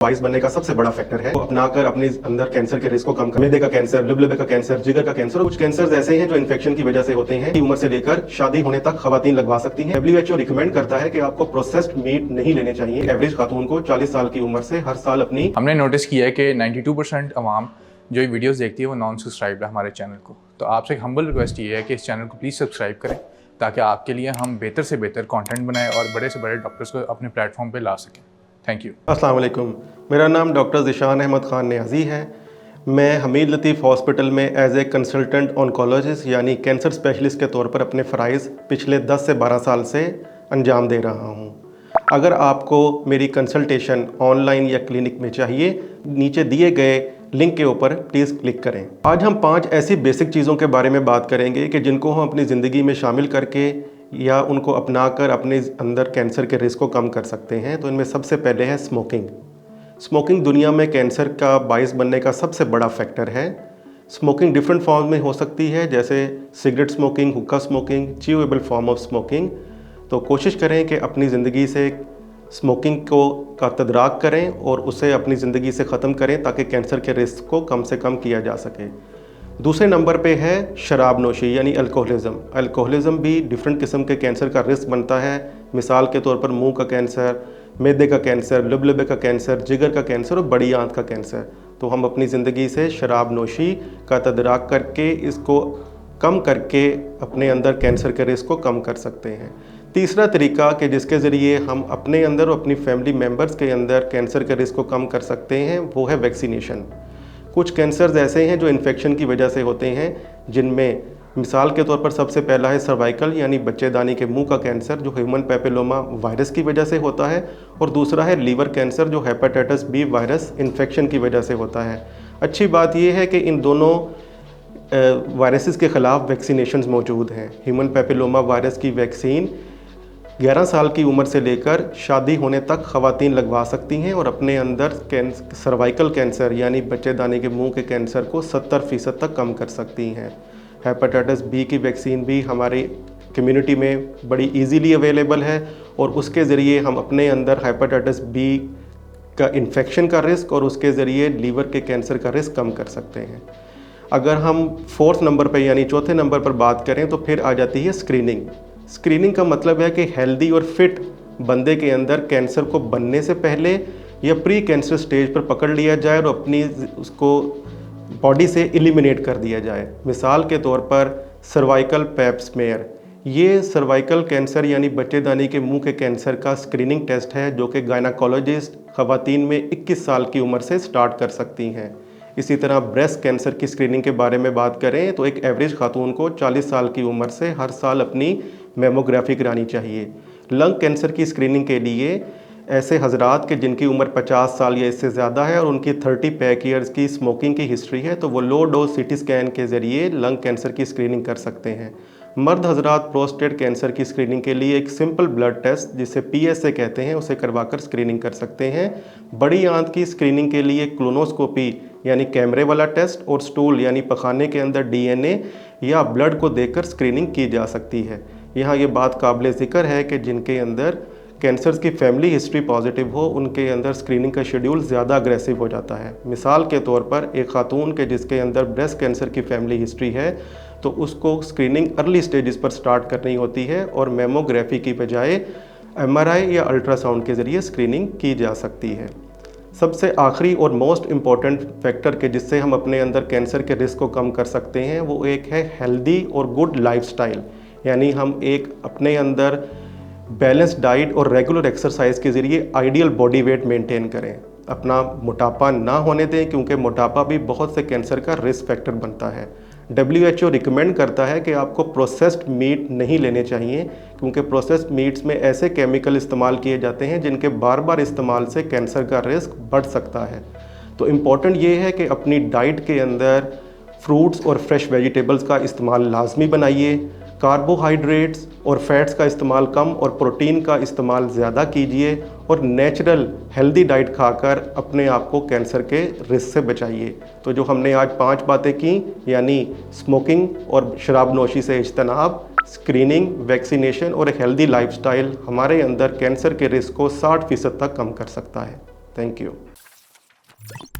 बाइस बनने का सबसे बड़ा फैक्टर है, तो अपनाकर अपने अंदर कैंसर के रिस्क को कम कर। मैदे का कैंसर, लिवर का कैंसर, जिगर का कैंसर, कुछ कैंसर ऐसे हैं जो इन्फेक्शन की वजह से होते हैं। उम्र से लेकर शादी होने तक खवातीन लगवा सकती हैं। WHO रिकमेंड करता है कि आपको प्रोसेस्ड मीट नहीं लेने चाहिए। एवरेज खातून को 40 साल की उम्र से हर साल अपनी हमने नोटिस किया है कि 92% अवाम जो ये वीडियोस देखती है वो नॉन सब्सक्राइब है हमारे चैनल को। तो आपसे एक हम्बल रिक्वेस्ट ये है कि इस चैनल को प्लीज़ सब्सक्राइब करें ताकि आपके लिए हम बेहतर से बेहतर कंटेंट बनाएं और बड़े से बड़े डॉक्टर्स को अपने प्लेटफॉर्म पे ला सकें। Thank you. अस्सलाम वालेकुम, मेरा नाम डॉक्टर ज़िशान अहमद ख़ान नियाज़ी है। मैं हमीद लतीफ़ हॉस्पिटल में एज ए कंसल्टेंट ऑन्कोलॉजिस्ट यानी कैंसर स्पेशलिस्ट के तौर पर अपने फ़राइज़ पिछले 10 से 12 साल से अंजाम दे रहा हूँ। अगर आपको मेरी कंसल्टेशन ऑनलाइन या क्लिनिक में चाहिए, नीचे दिए गए लिंक के ऊपर प्लीज़ क्लिक करें। आज हम 5 ऐसी बेसिक चीज़ों के बारे में बात करेंगे कि जिनको हम अपनी ज़िंदगी में शामिल करके या उनको अपनाकर अपने अंदर कैंसर के रिस्क को कम कर सकते हैं। तो इनमें सबसे पहले है स्मोकिंग। स्मोकिंग दुनिया में कैंसर का बाइस बनने का सबसे बड़ा फैक्टर है। स्मोकिंग डिफरेंट फॉर्म में हो सकती है, जैसे सिगरेट स्मोकिंग, हुक्का smoking, chewable form of smoking. तो कोशिश करें कि अपनी ज़िंदगी से स्मोकिंग का तदराक करें और उसे अपनी ज़िंदगी से ख़त्म करें ताकि कैंसर के रिस्क को कम से कम किया जा सके। दूसरे नंबर पे है शराब नोशी यानी अल्कोहलिज़म। अल्कोहलिज़म भी डिफरेंट किस्म के कैंसर का रिस्क बनता है। मिसाल के तौर पर मुंह का कैंसर, मैदे का कैंसर, लिवर का कैंसर, जिगर का कैंसर और बड़ी आंत का कैंसर। तो हम अपनी ज़िंदगी से शराब नोशी का तदराक करके इसको कम करके अपने अंदर कैंसर के रिस्क को कम कर सकते हैं। तीसरा तरीका कि जिसके ज़रिए हम अपने अंदर और अपनी फैमिली मेम्बर्स के अंदर कैंसर के रिस्क को कम कर सकते हैं वो है वैक्सीनेशन। कुछ कैंसर्स ऐसे हैं जो इन्फेक्शन की वजह से होते हैं, जिनमें मिसाल के तौर पर सबसे पहला है सर्वाइकल यानी बच्चेदानी के मुंह का कैंसर जो ह्यूमन पैपिलोमा वायरस की वजह से होता है, और दूसरा है लीवर कैंसर जो हेपेटाइटिस बी वायरस इन्फेक्शन की वजह से होता है। अच्छी बात यह है कि इन दोनों वायरसेस के ख़िलाफ़ वैक्सीनेशंस मौजूद हैं। ह्यूमन पैपिलोमा वायरस की वैक्सीन 11 साल की उम्र से लेकर शादी होने तक ख़वातीन लगवा सकती हैं और अपने अंदर सर्वाइकल कैंसर यानी बच्चेदानी के मुंह के कैंसर को 70% तक कम कर सकती हैं। हेपेटाइटिस बी की वैक्सीन भी हमारी कम्युनिटी में बड़ी इजीली अवेलेबल है और उसके ज़रिए हम अपने अंदर हेपेटाइटिस बी का इन्फेक्शन का रिस्क और उसके ज़रिए लीवर के कैंसर का रिस्क कम कर सकते हैं। अगर हम 4th नंबर पर यानी चौथे नंबर पर बात करें तो फिर आ जाती है स्क्रीनिंग। स्क्रीनिंग का मतलब है कि हेल्दी और फिट बंदे के अंदर कैंसर को बनने से पहले या प्री कैंसर स्टेज पर पकड़ लिया जाए और अपनी उसको बॉडी से एलिमिनेट कर दिया जाए। मिसाल के तौर पर सर्वाइकल पैप स्मेयर, ये सर्वाइकल कैंसर यानी बच्चेदानी के मुंह के कैंसर का स्क्रीनिंग टेस्ट है जो कि गायनाकोलॉजिस्ट ख़वातीन में 21 साल की उम्र से स्टार्ट कर सकती हैं। इसी तरह ब्रेस्ट कैंसर की स्क्रीनिंग के बारे में बात करें तो एक एवरेज खातून को 40 साल की उम्र से हर साल अपनी मेमोग्राफी करानी चाहिए। लंग कैंसर की स्क्रीनिंग के लिए ऐसे हजरात के जिनकी उम्र 50 साल या इससे ज़्यादा है और उनकी 30 पैक ईयर्स की स्मोकिंग की हिस्ट्री है तो वो लो डोज CT स्कैन के ज़रिए लंग कैंसर की स्क्रीनिंग कर सकते हैं। मर्द हजरात प्रोस्टेट कैंसर की स्क्रीनिंग के लिए एक सिंपल ब्लड टेस्ट जिसे PSA कहते हैं उसे करवाकर स्क्रीनिंग कर सकते हैं। बड़ी आंत की स्क्रीनिंग के लिए क्लोनोस्कोपी यानी कैमरे वाला टेस्ट और स्टूल यानी पखाने के अंदर DNA या ब्लड को देखकर स्क्रीनिंग की जा सकती है। यहाँ ये बात काबिल ज़िक्र है कि जिनके अंदर कैंसर्स की फैमिली हिस्ट्री पॉजिटिव हो उनके अंदर स्क्रीनिंग का शेड्यूल ज़्यादा अग्रेसिव हो जाता है। मिसाल के तौर पर एक खातून के जिसके अंदर ब्रेस्ट कैंसर की फैमिली हिस्ट्री है तो उसको स्क्रीनिंग अर्ली स्टेजेस पर स्टार्ट करनी होती है और मेमोग्राफी की बजाय MRI या अल्ट्रासाउंड के ज़रिए स्क्रीनिंग की जा सकती है। सबसे आखिरी और मोस्ट इम्पॉर्टेंट फैक्टर के जिससे हम अपने अंदर कैंसर के रिस्क को कम कर सकते हैं वो एक है हेल्दी और गुड लाइफस्टाइल, यानी हम एक अपने अंदर बैलेंस डाइट और रेगुलर एक्सरसाइज के ज़रिए आइडियल बॉडी वेट मेंटेन करें। अपना मोटापा ना होने दें क्योंकि मोटापा भी बहुत से कैंसर का रिस्क फैक्टर बनता है। WHO रिकमेंड करता है कि आपको प्रोसेस्ड मीट नहीं लेने चाहिए क्योंकि प्रोसेस्ड मीट्स में ऐसे केमिकल इस्तेमाल किए जाते हैं जिनके बार बार इस्तेमाल से कैंसर का रिस्क बढ़ सकता है। तो इम्पॉर्टेंट ये है कि अपनी डाइट के अंदर फ्रूट्स और फ्रेश वेजिटेबल्स का इस्तेमाल लाजमी बनाइए। कार्बोहाइड्रेट्स और फैट्स का इस्तेमाल कम और प्रोटीन का इस्तेमाल ज़्यादा कीजिए और नेचुरल हेल्दी डाइट खाकर अपने आप को कैंसर के रिस्क से बचाइए। तो जो हमने आज 5 बातें की यानी स्मोकिंग और शराब नोशी से इज्तनाब, स्क्रीनिंग, वैक्सीनेशन और एक हेल्दी लाइफस्टाइल हमारे अंदर कैंसर के रिस्क को 60% तक कम कर सकता है। Thank you. हैं।